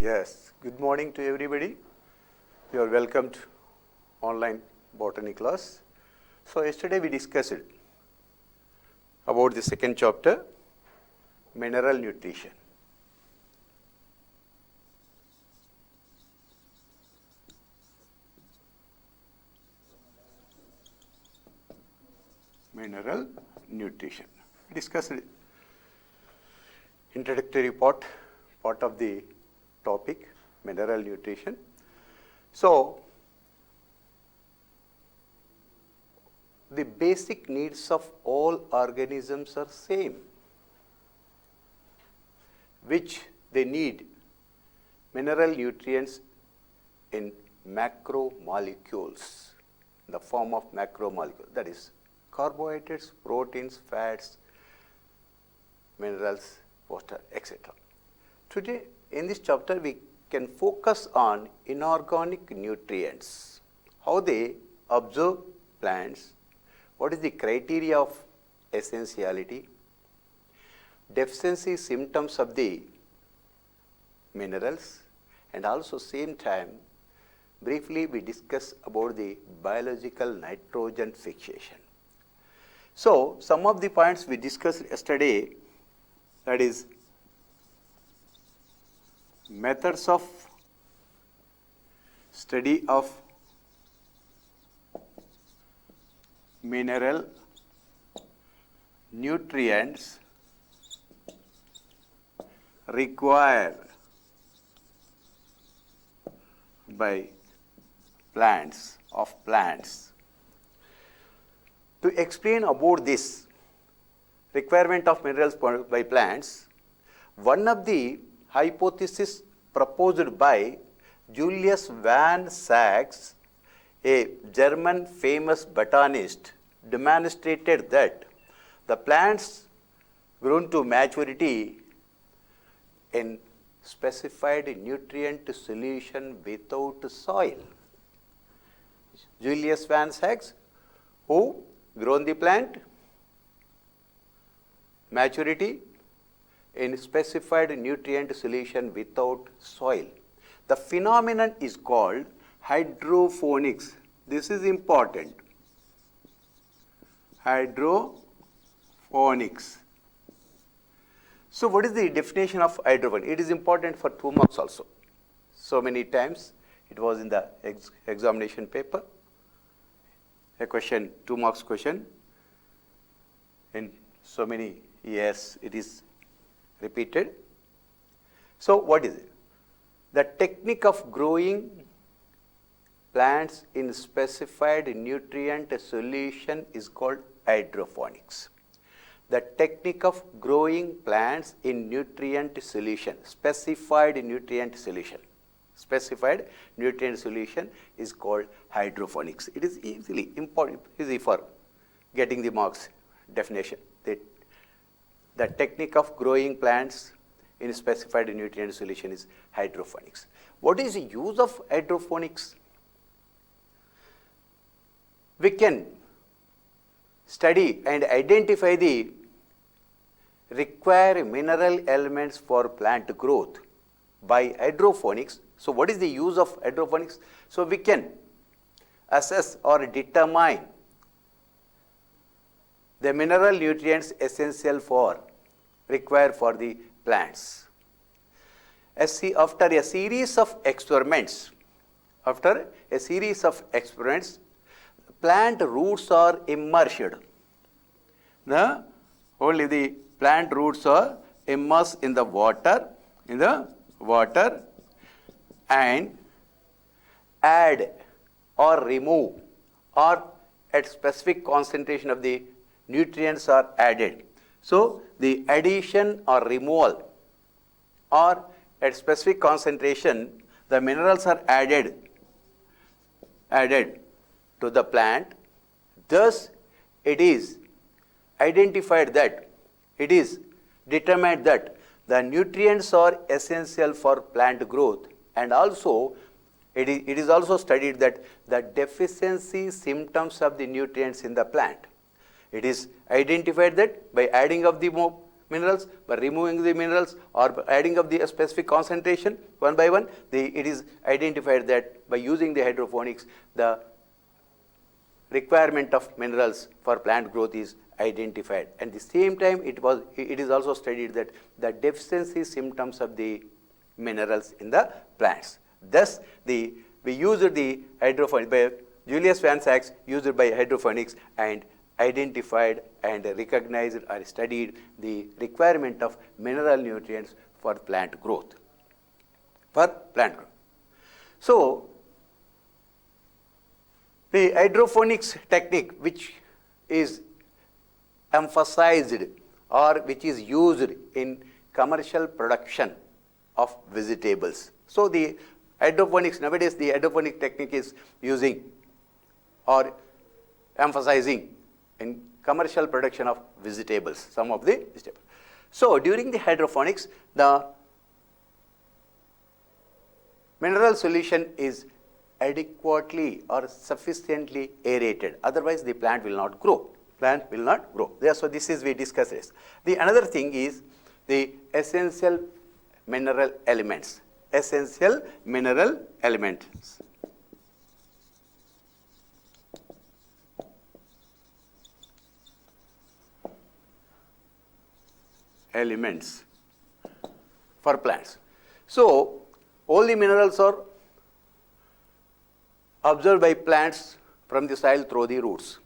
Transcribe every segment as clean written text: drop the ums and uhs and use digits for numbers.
Yes, good morning to everybody. You are welcomed online botany class. So yesterday we discussed about the second chapter, mineral nutrition. Mineral nutrition. We discussed introductory part of the topic, mineral nutrition. So, the basic needs of all organisms are same, which they need mineral nutrients in macromolecules, in the form of macromolecules, that is carbohydrates, proteins, fats, minerals, water, etc. Today, in this chapter, we can focus on inorganic nutrients, how they observe plants, what is the criteria of essentiality, deficiency symptoms of the minerals, and also same time, briefly we discuss about the biological nitrogen fixation. So, some of the points we discussed yesterday, that is methods of study of mineral nutrients required by plants. To explain about this requirement of minerals by plants, one of the hypothesis proposed by Julius van Sachs, a German famous botanist, demonstrated that the plants grown to maturity in specified nutrient solution without soil. Julius van Sachs, who grown the plant maturity in specified nutrient solution without soil. The phenomenon is called hydroponics. This is important. Hydroponics. So what is the definition of hydroponics? It is important for 2 marks also. So many times it was in the examination paper. A question, 2 marks question. In so many years it is repeated. So what is it? The technique of growing plants in specified nutrient solution is called hydroponics. The technique of growing plants in nutrient solution, specified nutrient solution is called hydroponics. It is easy for getting the marks definition. The technique of growing plants in specified nutrient solution is hydroponics. What is the use of hydroponics? We can study and identify the required mineral elements for plant growth by hydroponics. So what is the use of hydroponics? So we can assess or determine the mineral nutrients essential required for the plants. After a series of experiments, plant roots are immersed. Only the plant roots are immersed in the water, and add or remove, or at specific concentration of the nutrients are added. So the addition or removal, or at specific concentration, the minerals are added to the plant. Thus, it is determined that the nutrients are essential for plant growth, and also it is also studied that the deficiency symptoms of the nutrients in the plant. It is identified that by adding of the minerals, by removing the minerals or by adding up the specific concentration one by one, it is identified that by using the hydroponics, the requirement of minerals for plant growth is identified. At the same time, it is also studied that the deficiency symptoms of the minerals in the plants. Thus, we used the hydroponics by Julius Van Sachs, used by hydroponics, and identified and recognized or studied the requirement of mineral nutrients for plant growth. So, the hydroponics technique, which is emphasized or which is used in commercial production of vegetables. So, the hydroponics, nowadays the hydroponic technique is using or emphasizing in commercial production of vegetables, some of the vegetables. So, during the hydroponics, the mineral solution is adequately or sufficiently aerated, otherwise the plant will not grow. So, this is we discussed this. The another thing is the essential mineral elements. Elements for plants. So, all the minerals are absorbed by plants from the soil through the roots.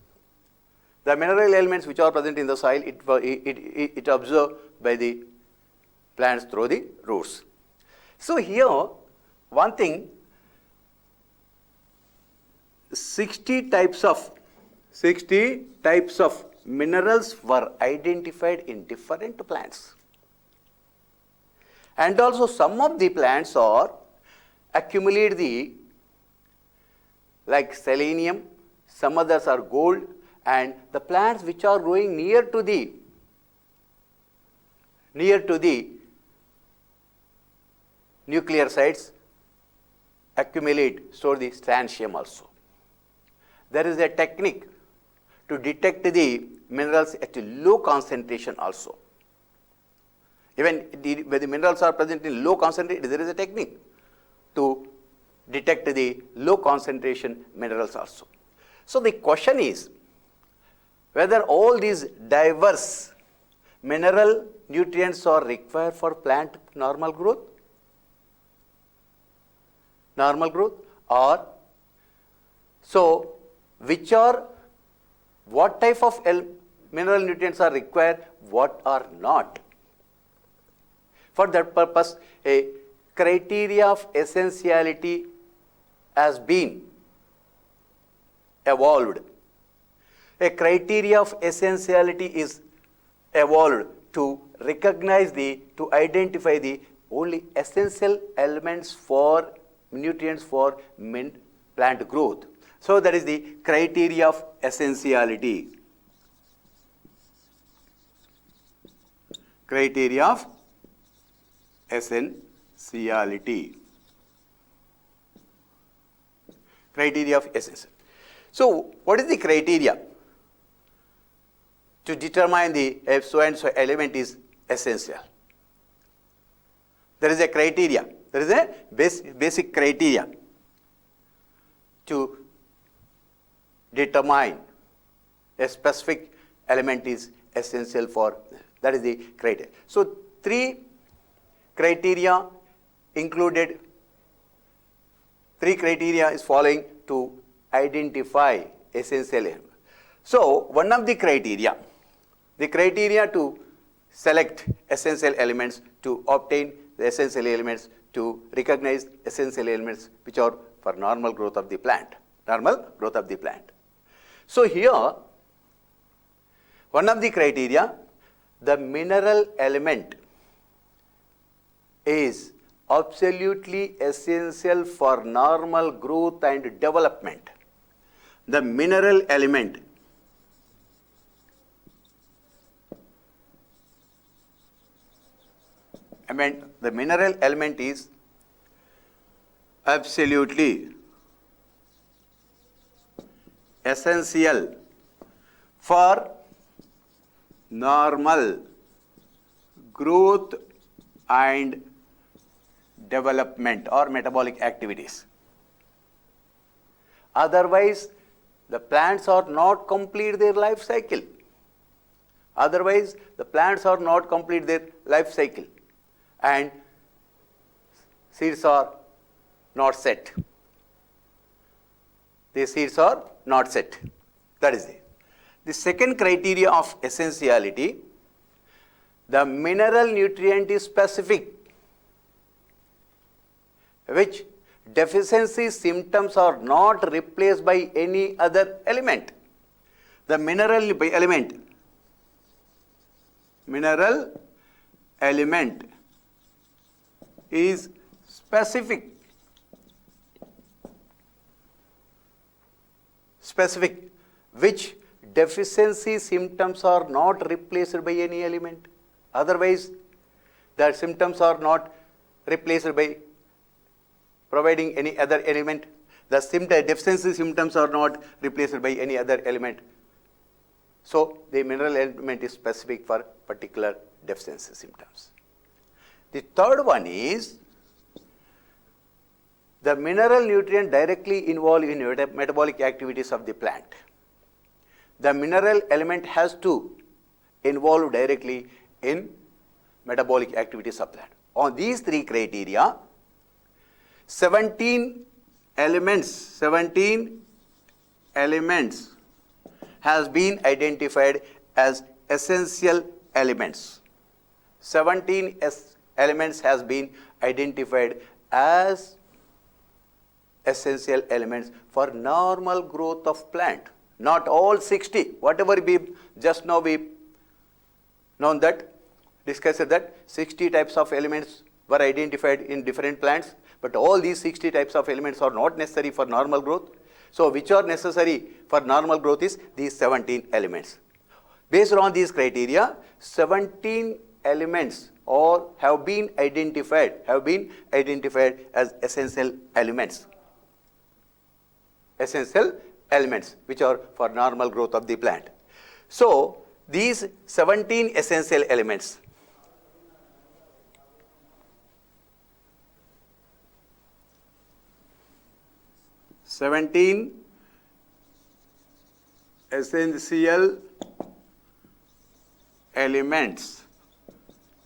The mineral elements which are present in the soil, it absorbed by the plants through the roots. So, here one thing, 60 types of minerals were identified in different plants. And also some of the plants are accumulate the like selenium, some others are gold, and the plants which are growing near to the nuclear sites store the strontium also. There is a technique to detect the minerals at a low concentration also. Even when the minerals are present in low concentration, there is a technique to detect the low concentration minerals also. So, the question is whether all these diverse mineral nutrients are required for plant normal growth, or so what type of mineral nutrients are required, what are not. For that purpose, a criteria of essentiality has been evolved. A criteria of essentiality is evolved to recognize to identify the only essential elements for nutrients for plant growth. So, that is the criteria of essentiality. Criteria of essentiality. Criteria of essentiality. So, what is the criteria to determine if so and so element is essential? There is a criteria. There is a basic criteria to determine a specific element is essential for, that is the criteria. So, 3 criteria is following to identify essential element. So, one of the criteria to select essential elements, to obtain the essential elements, to recognize essential elements which are for normal growth of the plant. So, here one of the criteria, the mineral element is absolutely essential for normal growth and development. The mineral element is absolutely essential for normal growth and development or metabolic activities. Otherwise, the plants are not complete their life cycle. Otherwise, the plants are not complete their life cycle, and seeds are not set. The seeds are not set. That is it. The second criteria of essentiality, the mineral nutrient is specific, which deficiency symptoms are not replaced by any other element. The mineral element is specific, which deficiency symptoms are not replaced by any element. Otherwise, the symptoms are not replaced by providing any other element. The deficiency symptoms are not replaced by any other element. So, the mineral element is specific for particular deficiency symptoms. The third one is the mineral nutrient directly involved in metabolic activities of the plant. The mineral element has to involve directly in metabolic activities of plant. On these three criteria, 17 elements has been identified as essential elements. 17 elements has been identified as essential elements for normal growth of plant. Not all 60. Whatever we just now we known that, discussed that 60 types of elements were identified in different plants, but all these 60 types of elements are not necessary for normal growth. So, which are necessary for normal growth is these 17 elements. Based on these criteria, 17 elements or have been identified as essential elements. Essential elements which are for normal growth of the plant. So, these 17 essential elements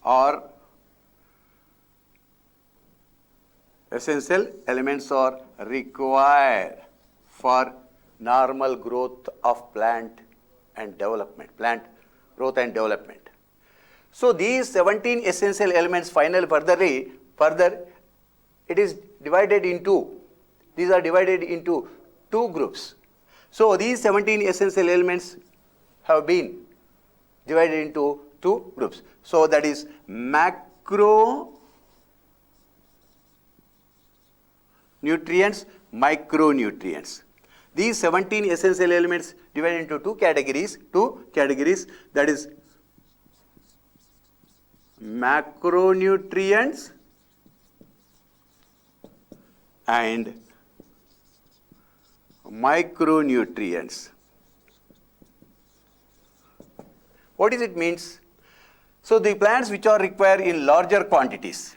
or essential elements are required for normal growth of plant growth and development. So, these 17 essential elements finally further it is divided into, these are divided into two groups. So, these 17 essential elements have been divided into two groups. So, that is macronutrients, micronutrients. These 17 essential elements divided into two categories, that is macronutrients and micronutrients. What does it means? So, the plants which are required in larger quantities,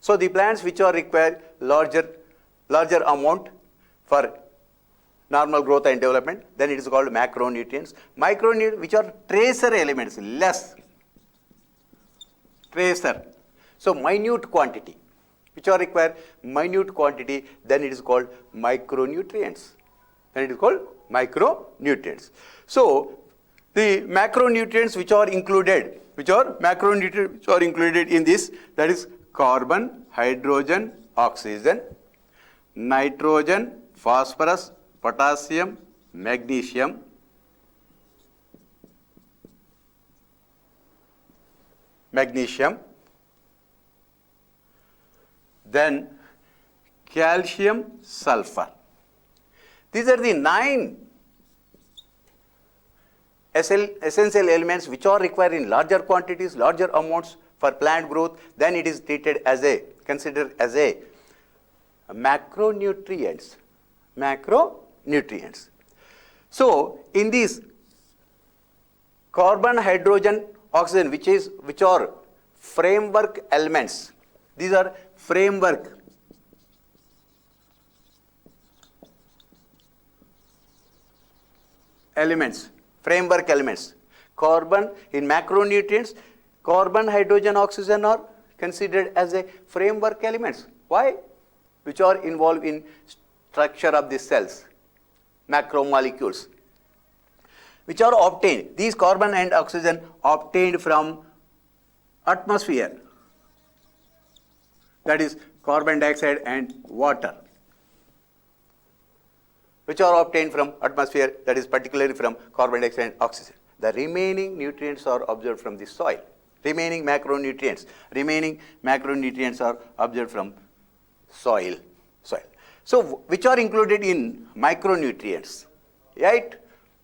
So, the plants which are required larger amount for normal growth and development, then it is called macronutrients. Micronutrients which are tracer elements, So, minute quantity, which are required minute quantity, then it is called micronutrients. So, the macronutrients which are included in this, that is carbon, hydrogen, oxygen, nitrogen, phosphorus, potassium, magnesium, then calcium, sulfur. These are the 9 essential elements which are required in larger quantities, larger amounts for plant growth. Then it is considered as macronutrients. So in these carbon, hydrogen, oxygen, which are framework elements, these are framework elements, framework elements. Carbon in macronutrients, carbon, hydrogen, oxygen are considered as a framework elements. Why? Which are involved in structure of the cells, macromolecules, which are obtained, these carbon and oxygen obtained from atmosphere, that is carbon dioxide and water, which are obtained from atmosphere, that is particularly from carbon dioxide and oxygen. The remaining nutrients are observed from the soil. Remaining macronutrients are observed from soil. So which are included in micronutrients, right?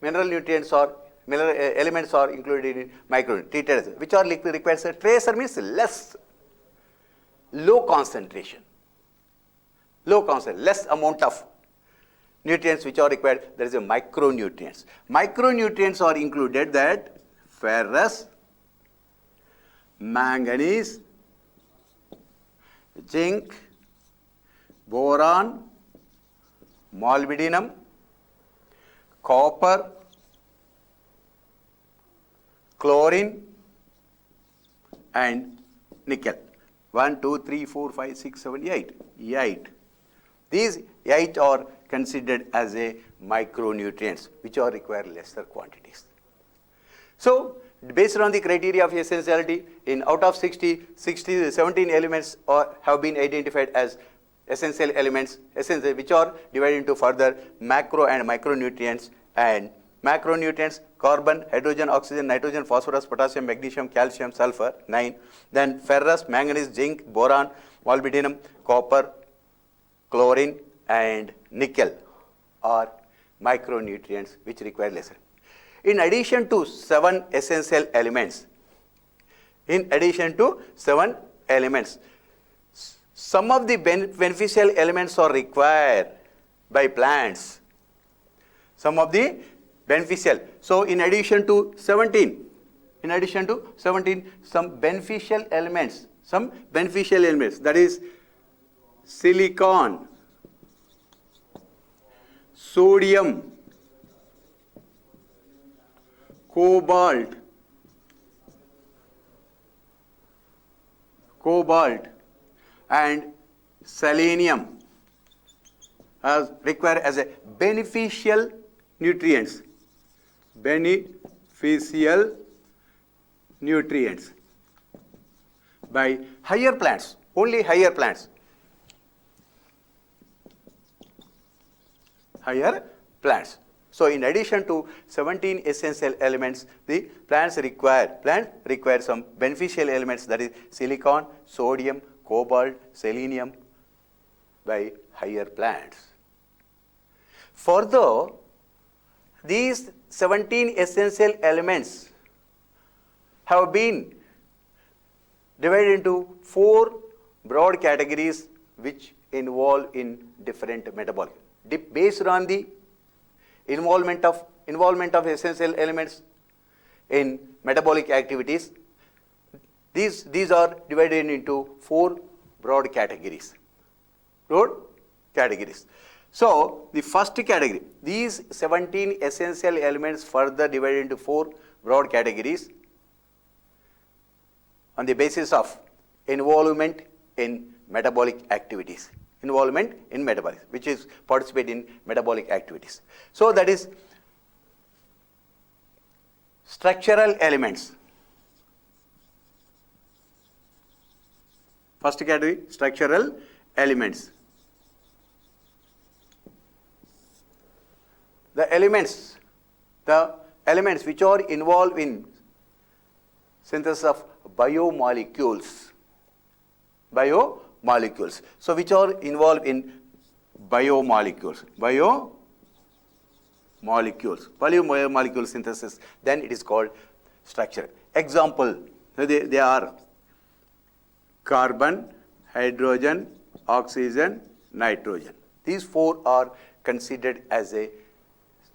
Mineral nutrients or mineral elements are included in micronutrients, which are requires a tracer, means low concentration, less amount of nutrients which are required. There is a micronutrients. Micronutrients are included that ferrous, manganese, zinc, boron, molybdenum, copper, chlorine, and nickel. 1, 2, 3, 4, 5, 6, 7, 8. These 8 are considered as a micronutrients, which are require lesser quantities. So based on the criteria of essentiality, in out of 17 elements have been identified as essential elements, which are divided into further macro and micronutrients. And macronutrients: carbon, hydrogen, oxygen, nitrogen, phosphorus, potassium, magnesium, calcium, sulfur, 9. Then ferrous, manganese, zinc, boron, molybdenum, copper, chlorine, and nickel are micronutrients which require lesser. In addition to 7 essential elements, some of the beneficial elements are required by plants. Some of the beneficial. So in addition to 17, some beneficial elements, that is silicon, sodium, cobalt, and selenium as required as a beneficial nutrients. By higher plants, only higher plants. So in addition to 17 essential elements, the plants require some beneficial elements, that is silicon, sodium, cobalt, selenium, by higher plants. Further, these 17 essential elements have been divided into 4 broad categories which involve in different metabolic. Based on the involvement of essential elements in metabolic activities, these are divided into 4 broad categories. So the first category, these 17 essential elements further divided into 4 broad categories on the basis of involvement in metabolic activities. Which is participate in metabolic activities. So that is structural elements. First category, structural elements. The elements which are involved in synthesis of biomolecules. So which are involved in biomolecules synthesis, then it is called structure. Example, they are carbon, hydrogen, oxygen, nitrogen. These 4 are considered as a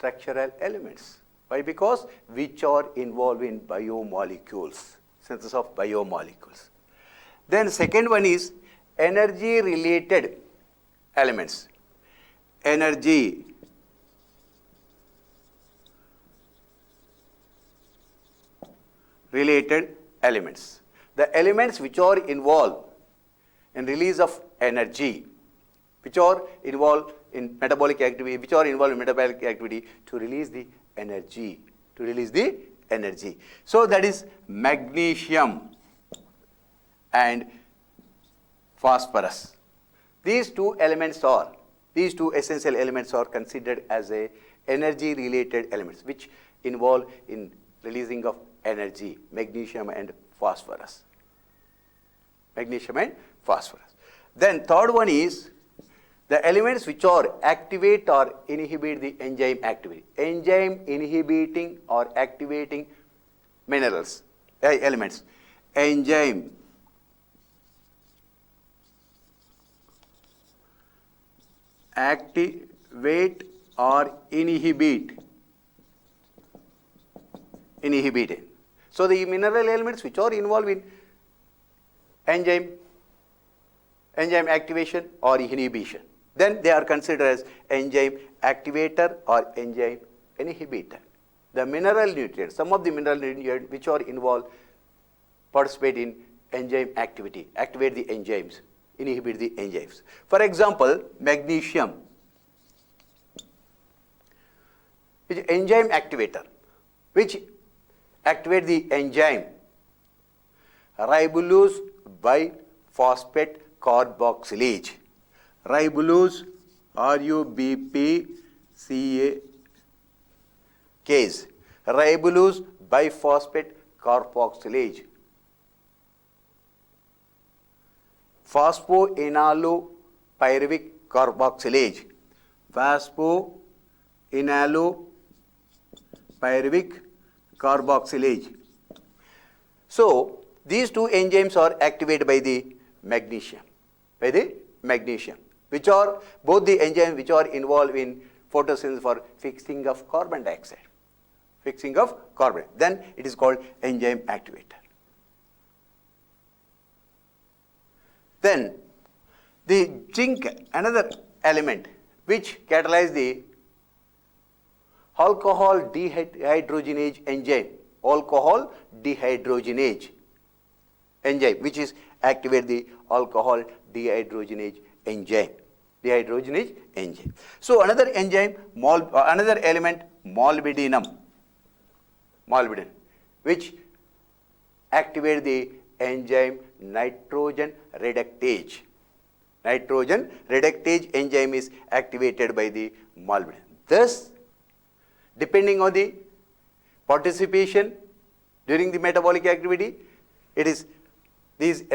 structural elements. Why? Because which are involved in biomolecules, synthesis of biomolecules. Then second one is energy related elements. Energy related elements. The elements which are involved in release of energy, which are involved in metabolic activity, to release the energy, So that is magnesium and phosphorus. These two essential elements are considered as a energy related elements which involve in releasing of energy, magnesium and phosphorus. Then third one is the elements which are activate or inhibit the enzyme activity. Enzyme inhibiting or activating minerals, elements. Enzyme activate or inhibiting. So the mineral elements which are involved in enzyme activation or inhibition, then they are considered as enzyme activator or enzyme inhibitor. The mineral nutrients, some of the mineral nutrients which are involved, participate in enzyme activity, activate the enzymes, inhibit the enzymes. For example, magnesium is enzyme activator, which activate the enzyme ribulose biphosphate carboxylase. Ribulose, RUBPCase, ribulose biphosphate carboxylase. Phosphoenolopyruvic carboxylase, phosphoenolopyruvic carboxylase. So these two enzymes are activated by the magnesium, which are both the enzymes which are involved in photosynthesis for fixing of carbon dioxide. Then it is called enzyme activator. Then the zinc, another element which catalyzes the alcohol dehydrogenase enzyme, which is activate the alcohol dehydrogenase enzyme. So another enzyme, another element, molybdenum, which activate the enzyme nitrogen reductase. Nitrogen reductase enzyme is activated by the molybdenum. Thus, depending on the participation during the metabolic activity, it is these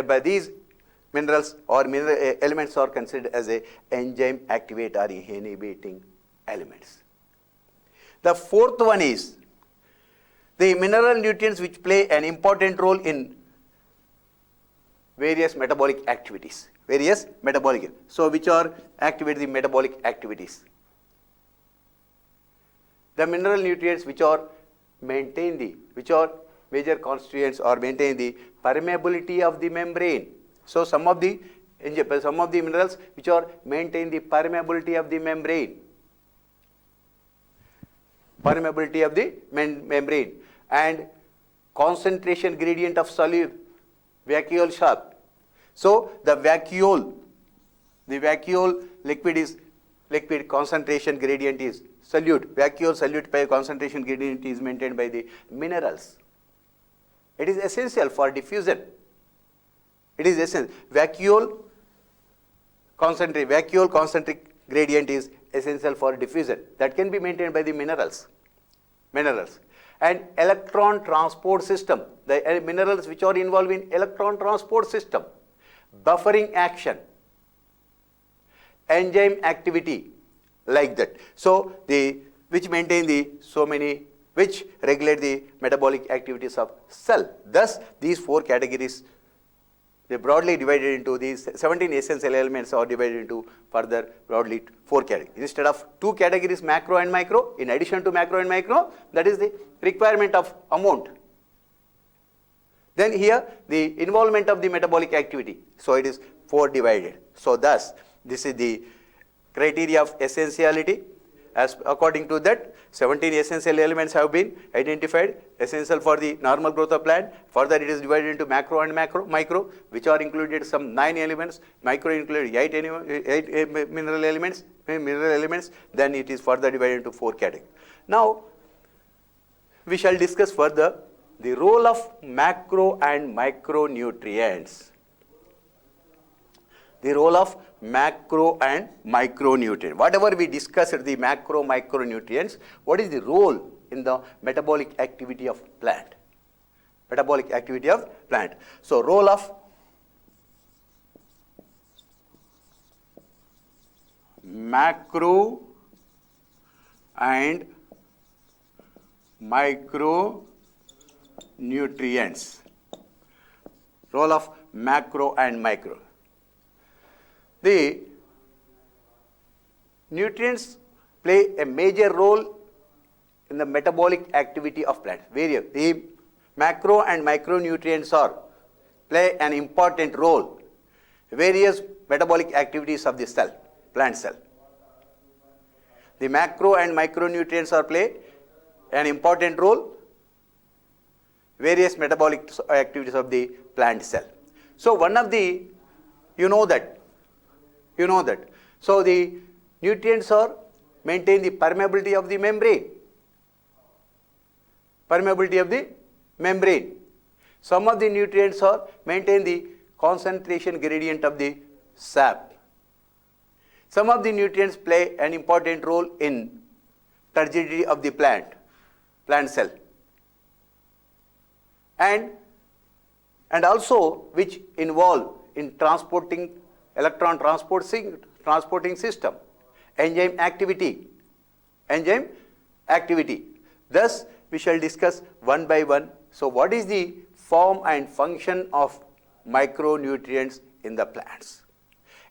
minerals or mineral elements are considered as a enzyme activator or inhibiting elements. The fourth one is the mineral nutrients which play an important role in various metabolic activities. So which are activate the metabolic activities. The mineral nutrients which are major constituents or maintain the permeability of the membrane. So some of the minerals which are maintain the permeability of the membrane. And concentration gradient of solute, vacuole sharp. So the vacuole liquid concentration gradient is solute. Vacuole solute concentration gradient is maintained by the minerals. It is essential for diffusion. Vacuole concentric gradient is essential for diffusion. That can be maintained by the minerals. And electron transport system, the minerals which are involved in electron transport system, buffering action, enzyme activity, like that. So which regulate the metabolic activities of cell. Thus, these four categories they broadly divided into these 17 essential elements are divided into further broadly 4 categories. Instead of 2 categories, macro and micro, in addition to macro and micro, that is the requirement of amount. Then here the involvement of the metabolic activity. So it is 4 divided. So thus this is the criteria of essentiality. As according to that, 17 essential elements have been identified, essential for the normal growth of plant. Further, it is divided into macro and micro, which are included some 9 elements. Micro included 8 mineral elements. Then it is further divided into 4 categories. Now, we shall discuss further the role of macro and micronutrients. The role of macro and micronutrient. Whatever we discussed the macro, micronutrients, what is the role in the metabolic activity of plant? Metabolic activity of plant. So role of macro and micronutrients. Role of macro and micro. The nutrients play a major role in the metabolic activity of plants. The macro and micronutrients play an important role in various metabolic activities of the cell, plant cell. The macro and micronutrients play an important role in various metabolic activities of the plant cell. So one of the, you know that. So the nutrients maintain the permeability of the membrane. Permeability of the membrane. Some of the nutrients maintain the concentration gradient of the sap. Some of the nutrients play an important role in turgidity of the plant cell. And also which involve in transporting electron transporting system, enzyme activity. Thus, we shall discuss one by one. So, what is the form and function of micronutrients in the plants?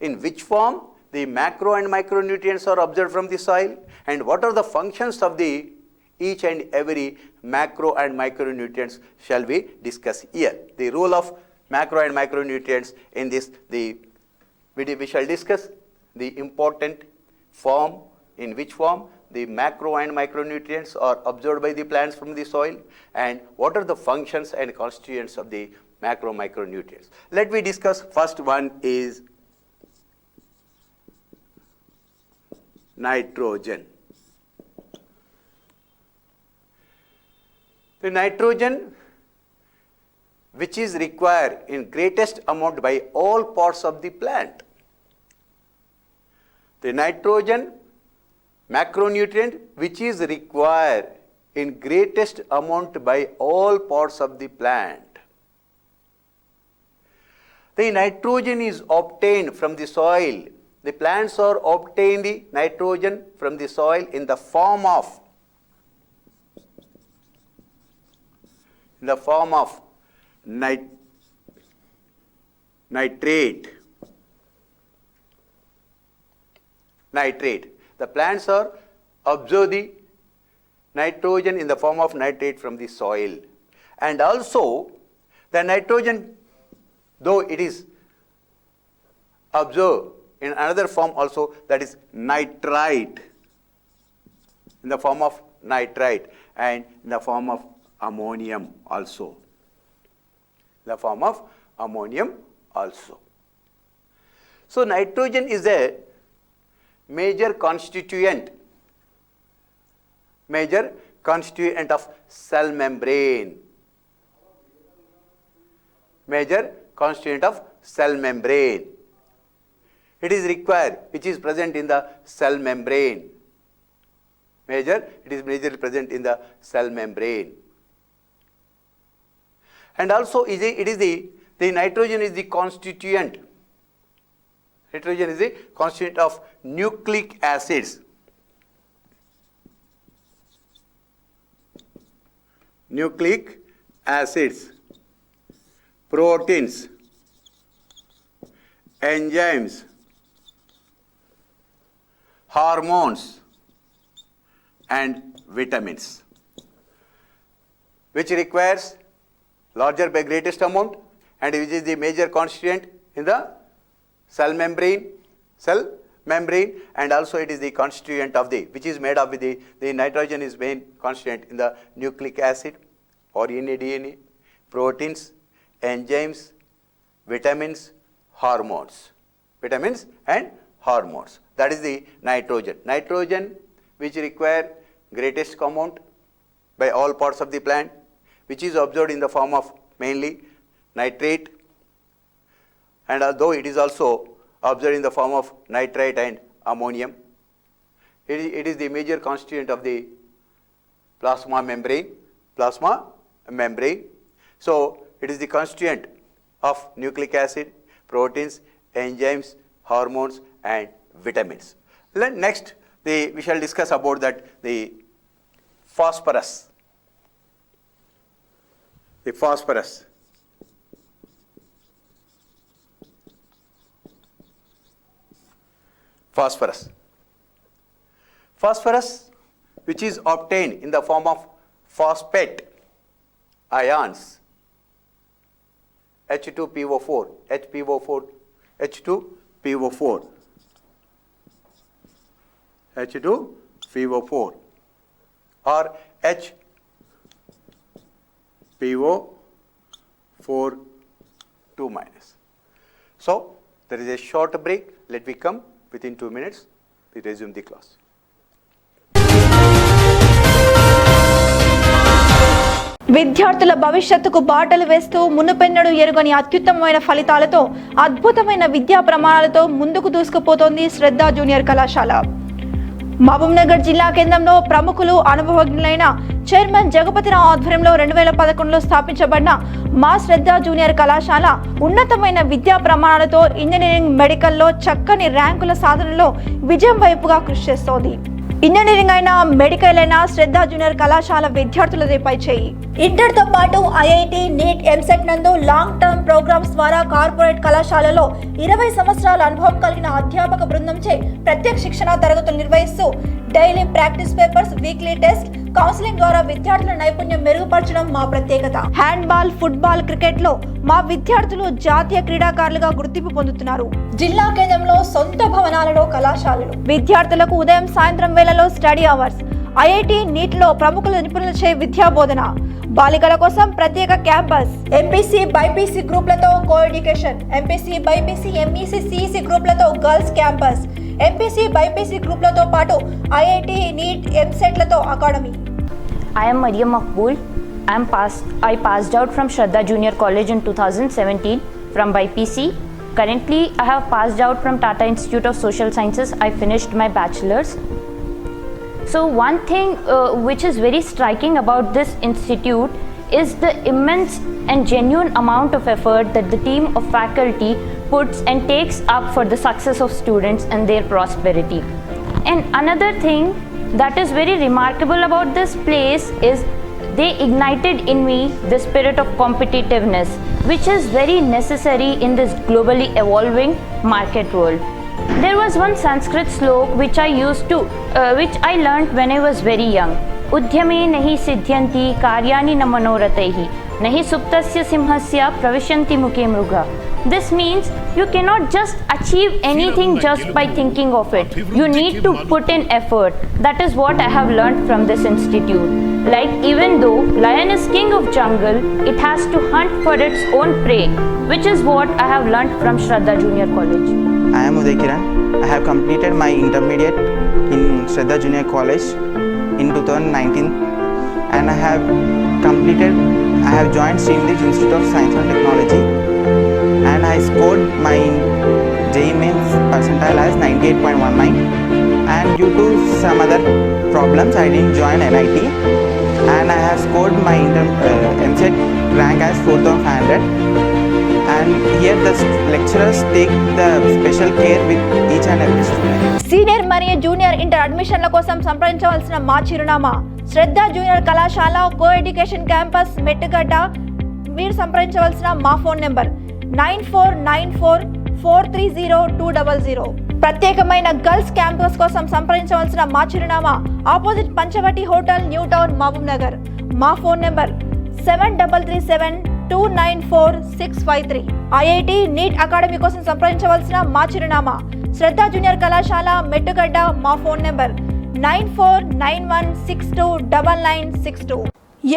In which form the macro and micronutrients are observed from the soil, and what are the functions of the each and every macro and micronutrients shall we discuss here. The role of macro and micronutrients in this, we shall discuss the important form, in which form the macro and micronutrients are absorbed by the plants from the soil, and what are the functions and constituents of the macro micronutrients. Let me discuss. First one is nitrogen. The nitrogen, which is required in greatest amount by all parts of the plant. The nitrogen macronutrient which is required in greatest amount by all parts of the plant. The nitrogen is obtained from the soil. The plants are obtaining the nitrogen from the soil in the form of nitrate. The plants are absorb the nitrogen in the form of nitrate from the soil. And also the nitrogen, though it is absorbed in another form also, that is nitrite, in the form of nitrite, and in the form of ammonium also. So nitrogen is a major constituent of cell membrane. It is required, which is present in the cell membrane. It is majorly present in the cell membrane. And also the nitrogen is the constituent. Nitrogen is the constituent of nucleic acids. Proteins, enzymes, hormones, and vitamins, which requires larger by greatest amount and which is the major constituent in the cell membrane, and also it is the constituent of the, which is made of with the nitrogen is main constituent in the nucleic acid or in DNA, proteins, enzymes, vitamins, hormones. Vitamins and hormones. That is the nitrogen. Nitrogen which require greatest amount by all parts of the plant, which is absorbed in the form of mainly nitrate, and although it is also observed in the form of nitrite and ammonium. It is the major constituent of the plasma membrane. So it is the constituent of nucleic acid, proteins, enzymes, hormones, and vitamins. Next, we shall discuss about that the phosphorus. The phosphorus. Phosphorus, which is obtained in the form of phosphate ions, H2PO4, H2PO4, or HPO4 2 minus. So there is a short break. Let me come within 2 minutes. We resume the class. విద్యార్థుల భవిష్యత్తుకు బాటలు వేస్తూ మునుపెన్నడూ ఎరుగని అత్యుత్తమమైన ఫలితాలతో అద్భుతమైన విద్యా ప్రమాణాలతో ముందుకు దూసుకుపోతోంది శ్రద్ధ జూనియర్ కళాశాల. మహబూబ్నగర్ జిల్లా కేంద్రంలో ప్రముఖులు అనుభవజ్ఞులైన చైర్మన్ జగపతిరావు ఆధ్వర్యంలో 2011లో స్థాపించబడిన మా శ్రద్ధ జూనియర్ కళాశాల ఉన్నతమైన విద్యా ప్రమాణాలతో ఇంజనీరింగ్, మెడికల్లో చక్కని ర్యాంకుల సాధనలో విజయం వైపుగా కృషి చేస్తోంది. ఇంజనీరింగ్ అయినా, మెడికల్ అయినా శ్రద్ధ జూనియర్ కళాశాల విద్యార్థులదే పై చేయి. ఇంటర్తో పాటు ఐఐటి, నీట్, ఎంసెట్ నందు లాంగ్ టర్మ్ ప్రోగ్రామ్స్ ద్వారా కార్పొరేట్ కళాశాలలో 20 సంవత్సరాల అనుభవం కలిగిన అధ్యాపక బృందంచే ప్రత్యేక శిక్షణ తరగతులు నిర్వహిస్తూ daily practice papers, weekly test, counselling ద్వారా విద్యార్థుల నైపుణ్యం మెరుగుపరచడం మా ప్రత్యేకత. హ్యాండ్బాల్, ఫుట్బాల్, క్రికెట్ లో మా విద్యార్థులు జాతీయ క్రీడాకారులుగా గుర్తింపు పొందుతున్నారు. జిల్లా కేంద్రంలో సొంత భవనాలలో కళాశాలలు, విద్యార్థులకు ఉదయం సాయంత్రం వేళలో స్టడీ అవర్స్, ఐఐటి, నీట్ లో ప్రముఖుల నిపుణులచే విద్యా బోధన, బాలికల కోసం ప్రత్యేక క్యాంపస్, ఎంపీసీ, బైపీసీ గ్రూప్లతో coeducation, MPC, BiPC, MEC, CEC గ్రూప్లతో గర్ల్స్ క్యాంపస్, ఎంపీసీ, బైపీసీ గ్రూప్లతో పాటు ఐఐటి, నీట్, ఎంసెట్లతో academy. I am Mariam Maqbool. I passed out from Shraddha Junior College in 2017 from BIPC. Currently, I have passed out from Tata Institute of Social Sciences. I finished my bachelor's. So one thing which is very striking about this institute is the immense and genuine amount of effort that the team of faculty puts and takes up for the success of students and their prosperity. And another thing that is very remarkable about this place is they ignited in me the spirit of competitiveness, which is very necessary in this globally evolving market world. There was one Sanskrit slok which I learnt when I was very young. Udyame nahi siddhyanti karyani na manorataihi nahi suptasya simhasya pravishanti mukhe mruga. This means you cannot just achieve anything just by thinking of it. You need to put in effort. That is what I have learnt from this institute. Like, even though lion is king of jungle, it has to hunt for its own prey, which is what I have learnt from Shraddha Junior College. I am Uday Kiran. I have completed my intermediate in Shraddha Junior College in 2019 and I have joined Srinidhi Institute of Science and Technology and I scored my JEE Mains percentile as 98.19 and due to some other problems I didn't join NIT and I have scored my MCET rank as 4500 and here the lecturers take the special care with each and every student. Senior మరియు junior inter అడ్మిషన్ల కోసం సంప్రదించవలసిన మా చిరునామా శ్రద్ధ junior కళాశాల, coeducation campus, Mettugadda. మీరు సంప్రదించవలసిన మా phone number 9494 430-200. ప్రత్యేకమైన గర్ల్స్ క్యాంపస్ కోసం సంప్రదించవలసిన మా చిరునామా opposite Panchavati hotel, new town, Mahabub Nagar. మా phone number 7337294653. IIT NEET academy కోసం సంప్రదించవలసిన మా చిరునామా శ్రద్ధ జూనియర్ కళాశాల, మెట్టుగడ్డ. మా ఫోన్ నెంబర్ 9491629962.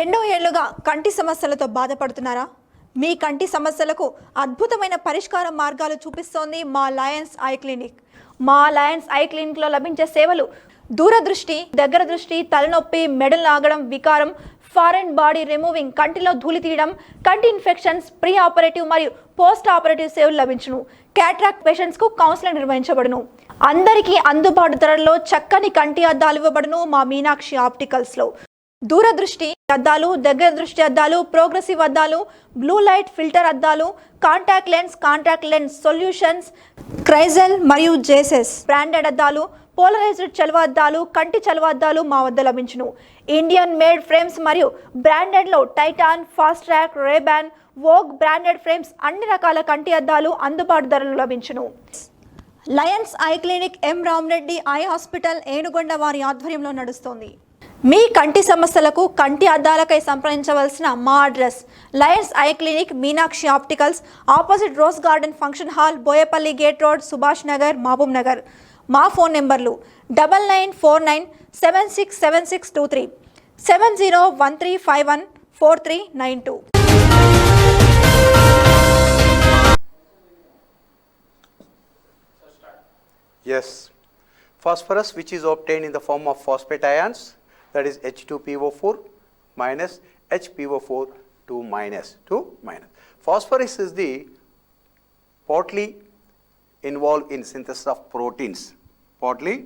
ఎన్నో ఏళ్లుగా కంటి సమస్యలతో బాధపడుతున్నారా? మీ కంటి సమస్యలకు అద్భుతమైన పరిష్కార మార్గాలు చూపిస్తోంది మా లయన్స్ ఐ క్లినిక్. మా లయన్స్ ఐ క్లినిక్లో లభించే సేవలు దూరదృష్టి, దగ్గర దృష్టి, తలనొప్పి, మెడలు లాగడం, వికారం, ఫారెన్ బాడీ రిమూవింగ్, కంటిలో ధూళి తీయడం, కంటి ఇన్ఫెక్షన్స్, ప్రీ ఆపరేటివ్ మరియు పోస్ట్ ఆపరేటివ్ సేవలు లభించును. క్యాట్రాక్ట్ పేషెంట్స్ కు కౌన్సిలింగ్ నిర్వహించబడును. అందరికీ అందుబాటు ధరల్లో చక్కని కంటి అద్దాలు ఇవ్వబడును మా మీనాక్షి ఆప్టికల్స్ లో. దూరదృష్టి అద్దాలు, దగ్గర దృష్టి అద్దాలు, ప్రోగ్రెసివ్ అద్దాలు, బ్లూ లైట్ ఫిల్టర్ అద్దాలు, కాంటాక్ట్ లెన్స్ సొల్యూషన్స్, క్రైజల్ మరియు జేసెస్ బ్రాండెడ్ అద్దాలు, పోలరైజ్డ్ చలువ అద్దాలు, కంటి చలువ అద్దాలు మా వద్ద లభించును. ఇండియన్ మేడ్ ఫ్రేమ్స్ మరియు బ్రాండెడ్ లో Titan, Fastrack, Ray Ban, Vogue branded frames, అన్ని రకాల కంటి అద్దాలు అందుబాటు ధరలు లభించును. Lions eye clinic M Ramareddy eye hospital, Enugonda వారి ఆధ్వర్యంలో నడుస్తోంది. మీ కంటి సమస్యలకు కంటి అద్దాలకై సంప్రదించవలసిన మా address Lions eye clinic, Meenakshi opticals, opposite rose garden function hall, Boyapalli gate road, Subhash Nagar, Mahbub Nagar. మా ఫోన్ నెంబర్లు 9949767623, 7013514392. Yes, phosphorus which is obtained in the form of phosphate ions, that is H2PO4 minus HPO4 2 minus. Phosphorus is the partly involved in synthesis of proteins, partly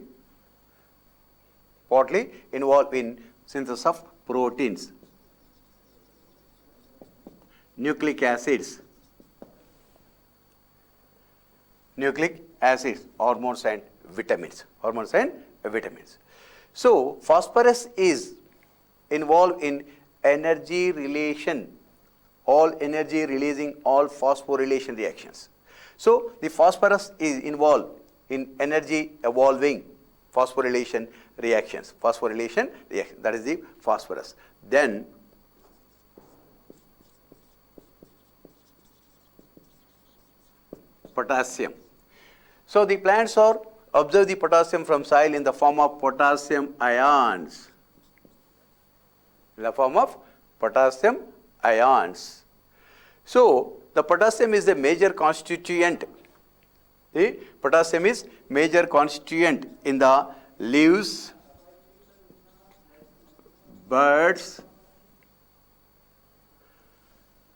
involved in synthesis of proteins, nucleic acids, hormones and vitamins. So phosphorus is involved in energy relation, all energy releasing, all phosphorylation reactions. So the phosphorus is involved in energy evolving phosphorylation reactions. That is the phosphorus. Then potassium. So the plants are observe the potassium from soil in the form of potassium ions. So the potassium is a major constituent. The potassium is major constituent in the leaves, buds,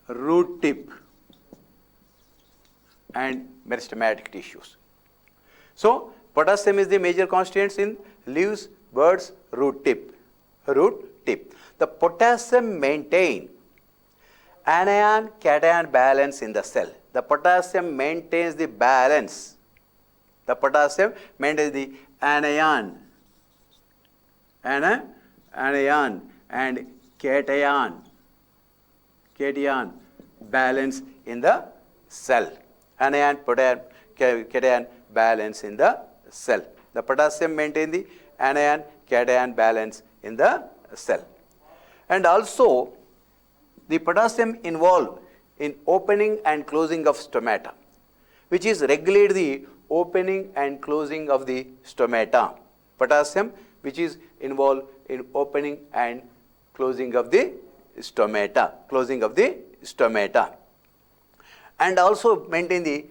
root tip and meristematic tissues. So potassium is the major constituents in leaves, buds, root tip. The potassium maintain anion-cation balance in the cell. The potassium maintains the balance. The potassium maintains the anion and cation balance in the cell. Anion-cation balance in the cell. The potassium maintains the anion-cation balance in the cell. And also the potassium involved in opening and closing of stomata, which is regulate the opening and closing of the stomata. Potassium which is involved in opening and closing of the stomata, and also maintain the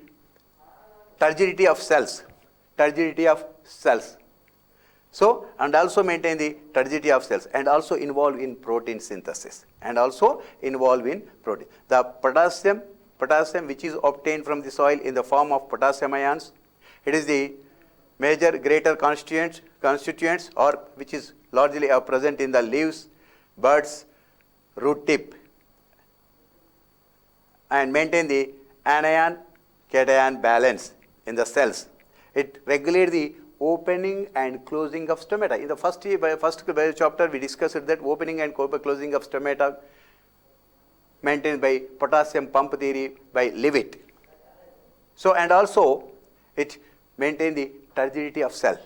turgidity of cells. So, and also maintain the turgidity of cells, and also involved in protein synthesis, The potassium which is obtained from the soil in the form of potassium ions, it is the major greater constituents or which is largely present in the leaves, buds, root tip, and maintain the anion-cation balance in the cells. It regulates the opening and closing of stomata. In the first chapter we discussed that opening and closing of stomata maintained by potassium pump theory by Leavitt. So, and also it maintain the turgidity of cell,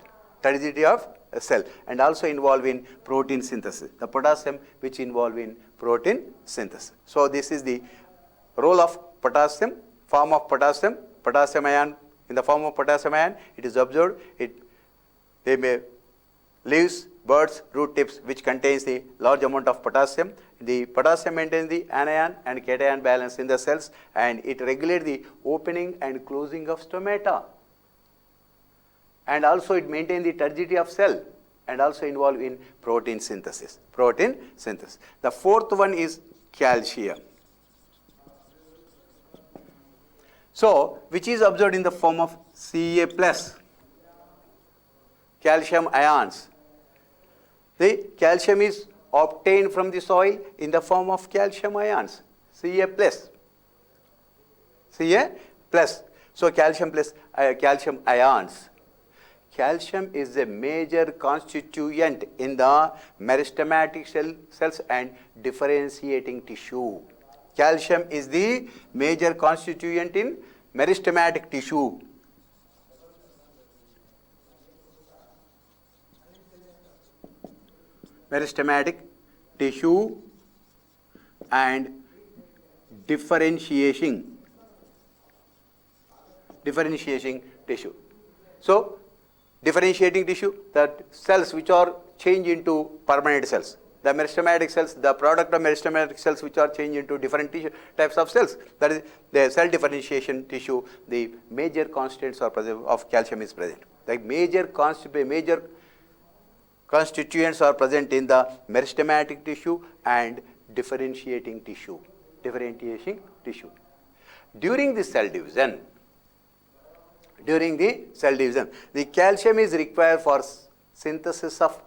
turgidity of a cell, and also involve in protein synthesis. The potassium which involve in protein synthesis. So, this is the role of potassium, form of potassium, potassium ion. In the form of potassium ion, it is observed, they may leaves, birds, root tips which contains the large amount of potassium. The potassium maintains the anion and cation balance in the cells, and it regulates the opening and closing of stomata. And also it maintains the turgidity of cell, and also involved in protein synthesis. Protein synthesis. The fourth one is calcium. So, which is observed in the form of Ca plus, calcium ions. The calcium is obtained from the soil in the form of calcium ions, Ca plus. Ca plus. So, calcium plus calcium ions. Calcium is a major constituent in the meristematic cells and differentiating tissue. Calcium is the major constituent in meristematic tissue. Meristematic tissue and differentiating tissue. So, differentiating tissue, that cells which are changed into permanent cells. The meristematic cells, the product of meristematic cells which are changed into different types of cells. That is the cell differentiation tissue. The major constants are present of calcium is present. The major constituents are present in the meristematic tissue and differentiating tissue. During the cell division, the calcium is required for synthesis of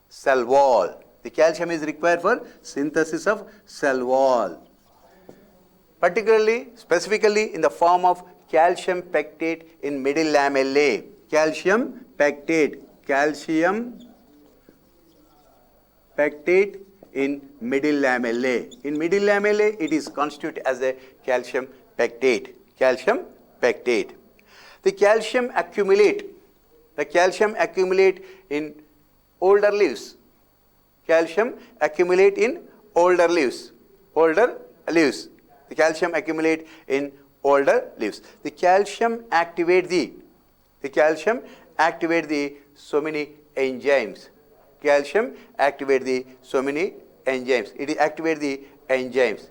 cell wall. The calcium is required for synthesis of cell wall, particularly, specifically in the form of calcium pectate in middle lamellae. Calcium pectate in middle lamellae. In middle lamellae, it is constituted as a calcium pectate. The calcium accumulate in older leaves. Calcium accumulate in older leaves. The calcium accumulate in older leaves. The calcium activate the so many enzymes. Calcium activate the so many enzymes. It activate the enzymes.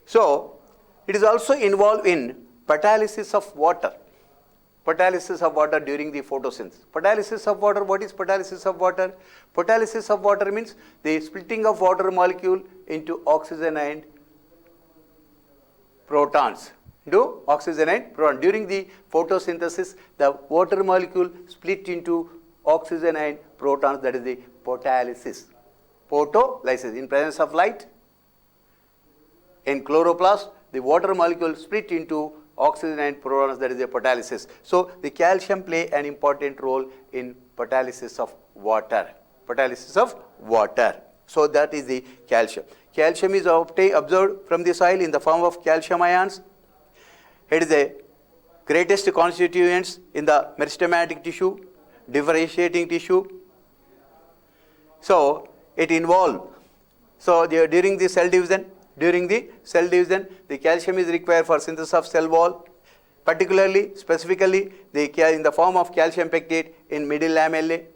So, it is also involved in catalysis of water. During the photosynthesis. Catalysis of water, what is catalysis of water? Catalysis of water means the splitting of water molecule into oxygen and protons. During the photosynthesis, the water molecule split into oxygen and protons, that is the photolysis. In presence of light, in chloroplast, the water molecule split into oxygen and protons, that is the photolysis. So, the calcium play an important role in photolysis of water. So, that is the calcium. Calcium is observed from the soil in the form of calcium ions. It is the greatest constituents in the meristematic tissue, differentiating tissue. So, it involves, during the cell division, the calcium is required for synthesis of cell wall, particularly, specifically, in the form of calcium pectate in middle lamellae.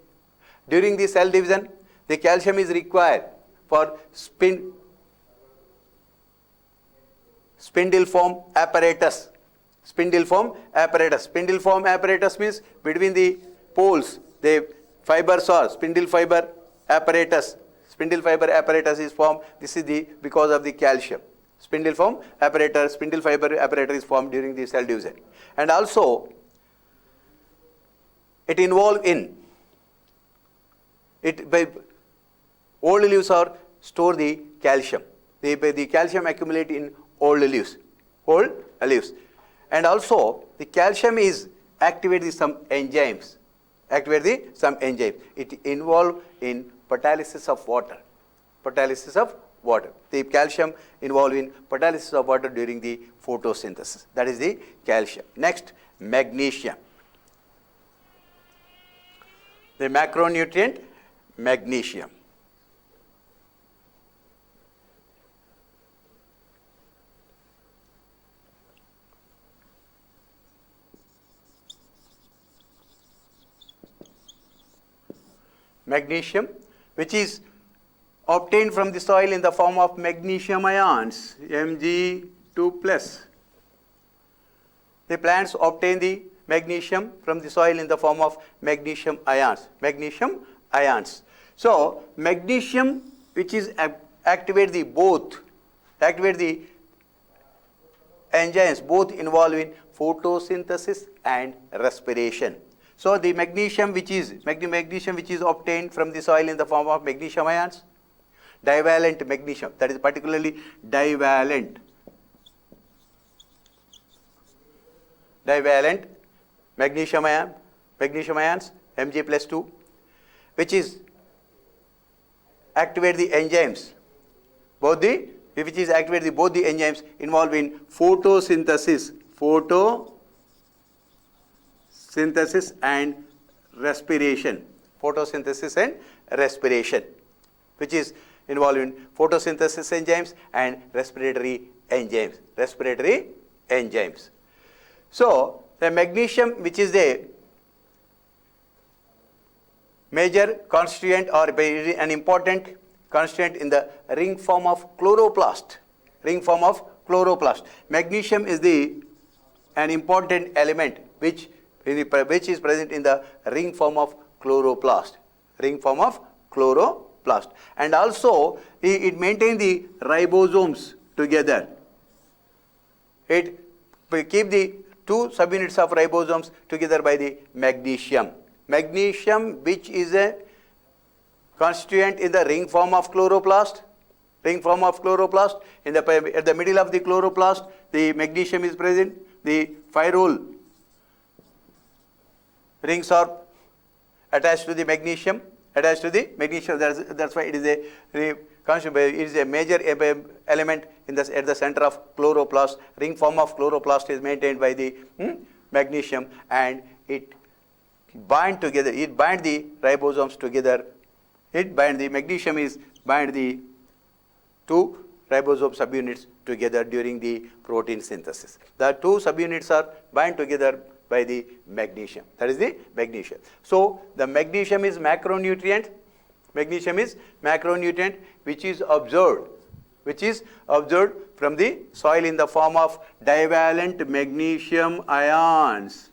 During the cell division, the calcium is required for spindle form apparatus. Spindle form apparatus means between the poles, the fibers are spindle fiber apparatus. Spindle fiber apparatus is formed. This is because of the calcium. Spindle fiber apparatus is formed during the cell division. And also, it involved in old leaves are store the calcium. The calcium accumulate in old leaves. And also, the calcium is activate some enzymes. It involve in photolysis of water. The calcium involved in catalysis of water during the photosynthesis. That is the calcium. Next, magnesium. The macronutrient magnesium. Magnesium, which is obtained from the soil in the form of magnesium ions, Mg2+. The plants obtain the magnesium from the soil in the form of magnesium ions. Magnesium ions. So magnesium, which is activate the enzymes both involved in photosynthesis and respiration. So the magnesium which is obtained from the soil in the form of magnesium ions, divalent magnesium, that is particularly divalent magnesium ions, Mg+2, which is activate the enzymes, both the enzymes involved in photosynthesis and respiration. Photosynthesis and respiration, which is involved in photosynthesis enzymes and respiratory enzymes. So the magnesium, which is the major constituent or an important constituent in the ring form of chloroplast. Magnesium is an important element which is present in the ring form of chloroplast. And also it maintains the ribosomes together. It keep the two subunits of ribosomes together by the magnesium. Magnesium, which is a constituent in the ring form of chloroplast. At the middle of the chloroplast, the magnesium is present. The pyrrole rings are attached to the magnesium. That's why it is a major element at the center of chloroplast. Ring form of chloroplast is maintained by the magnesium, and it bind the ribosomes together. The magnesium is bind the two ribosome subunits together during the protein synthesis. The two subunits are bind together by the magnesium. That is the magnesium. So the magnesium is macronutrient. Which is observed from the soil in the form of divalent magnesium ions.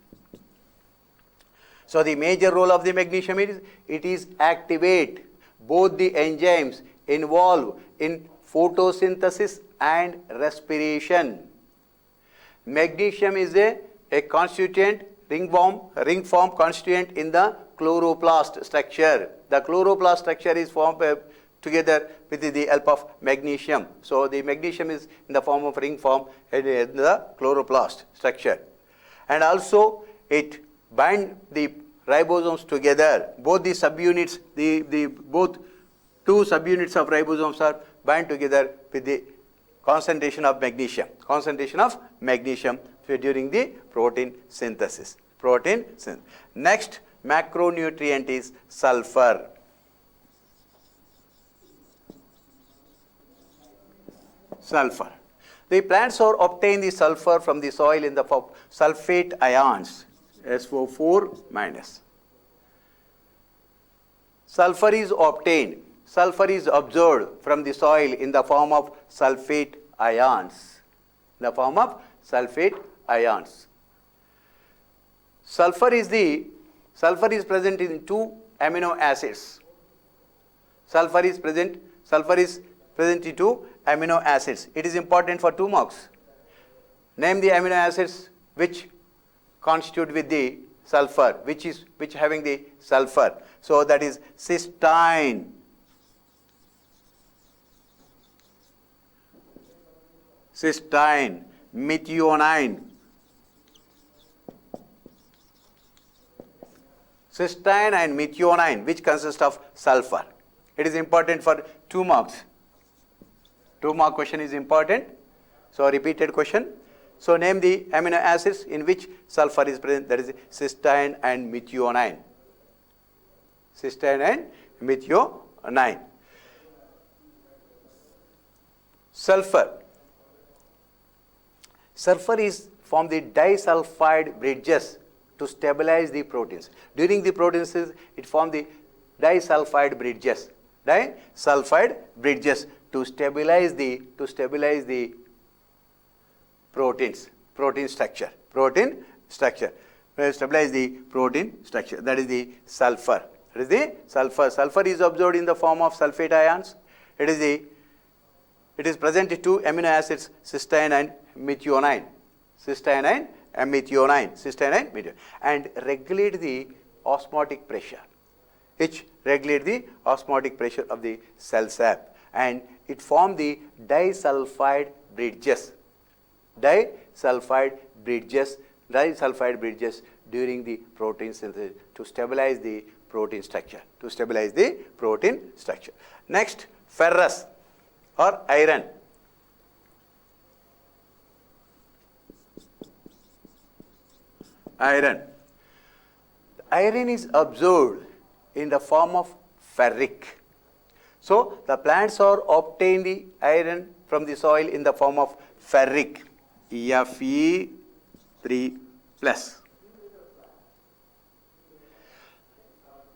So the major role of the magnesium is it is activate both the enzymes involved in photosynthesis and respiration. Magnesium is a constituent ring form constituent in the chloroplast structure. The chloroplast structure is formed together with the help of magnesium. So the magnesium is in the form of ring form in the chloroplast structure. And also it bind the ribosomes together. Both the subunits, both two subunits of ribosomes are bind together with the concentration of magnesium during the protein synthesis. Next macronutrient is sulfur. The plants obtain the sulfur from the soil in the form of sulfate ions, SO4-. Sulfur is observed from the soil in the form of sulfate ions. Sulfur is present in two amino acids. Sulfur is present in two amino acids. It is important for 2 marks. Name the amino acids which constitute with the sulfur, which having the sulfur. So that is cysteine, methionine. Cysteine and methionine, which consist of sulfur. It is important for 2 marks. 2-mark question is important. So repeated question. So name the amino acids in which sulfur is present. That is cysteine and methionine. Cysteine and methionine. Sulfur. Sulfur is from the disulfide bridges to stabilize the proteins. During the proteins, it forms the disulfide bridges. Disulfide bridges to stabilize the proteins, protein structure. Stabilize the protein structure. That is the sulfur. That is the sulfur. Sulfur is absorbed in the form of sulfate ions. It is present in 2 amino acids, cysteine and methionine. Cysteine and methionine. And regulate the osmotic pressure. Which regulate the osmotic pressure of the cell sap. And it form the disulfide bridges. Disulfide bridges during the protein synthesis to stabilize the protein structure. Next, ferrous or iron. Iron is absorbed in the form of ferric. So the plants are obtain the iron from the soil in the form of ferric, Fe3+.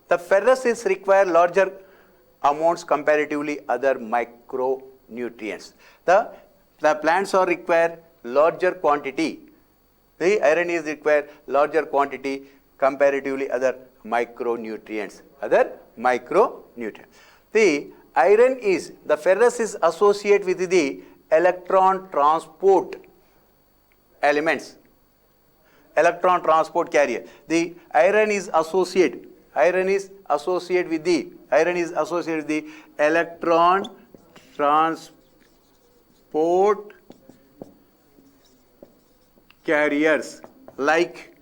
The ferrous is require larger amounts comparatively other micronutrients. The plants are require larger quantity. The iron is require larger quantity comparatively other micronutrients. The ferrous is associated with the electron transport elements, electron transport carrier. The iron is associated with the electron transport carriers like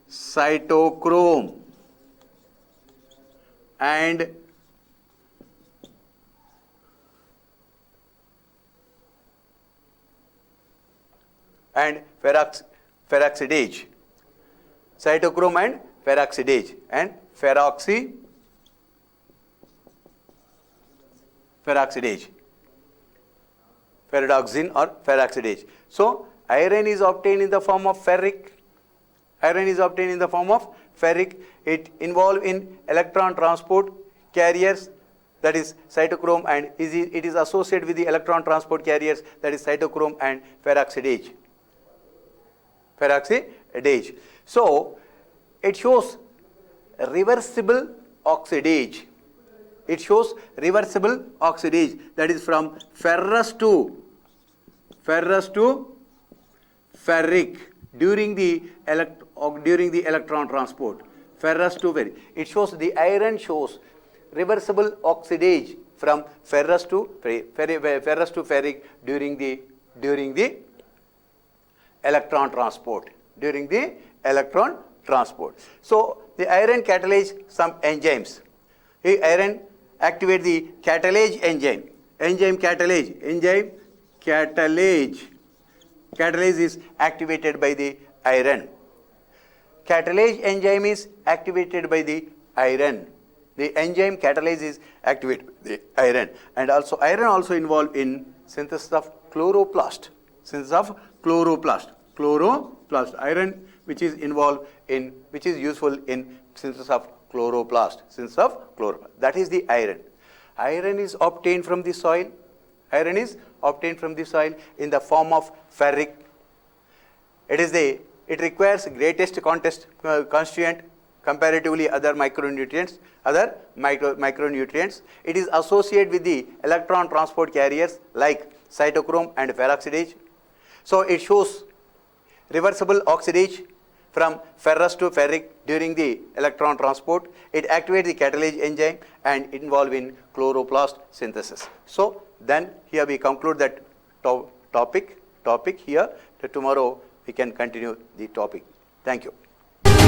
cytochrome and peroxidase. Cytochrome and peroxidase and peroxidase, ferredoxin or peroxidase. So iron is obtained in the form of ferric. It involved in electron transport carriers, that is cytochrome, and it is associated with the electron transport carriers, that is cytochrome and peroxidase. So it shows reversible oxidase. That is from ferrous to ferric during the electron transport. Ferrous to ferric. It shows the iron shows reversible oxidase from ferrous to ferric during the electron transport. So the iron catalyze some enzymes. The iron activate the catalase enzyme. Catalase is activated by the iron. Catalase enzyme is activated by the iron. The enzyme catalase is activated by the iron. And also iron also involved in synthesis of chloroplast. Iron which is useful in synthesis of chloroplast. That is the iron. Iron is obtained from the soil. In the form of ferric. It requires greatest constituent comparatively other micronutrients. It is associated with the electron transport carriers like cytochrome and peroxidase. So it shows reversible oxidase from ferrous to ferric during the electron transport. It activates the catalase enzyme and involved in chloroplast synthesis. So then here we conclude that topic here. Tomorrow we can continue the topic. Thank you.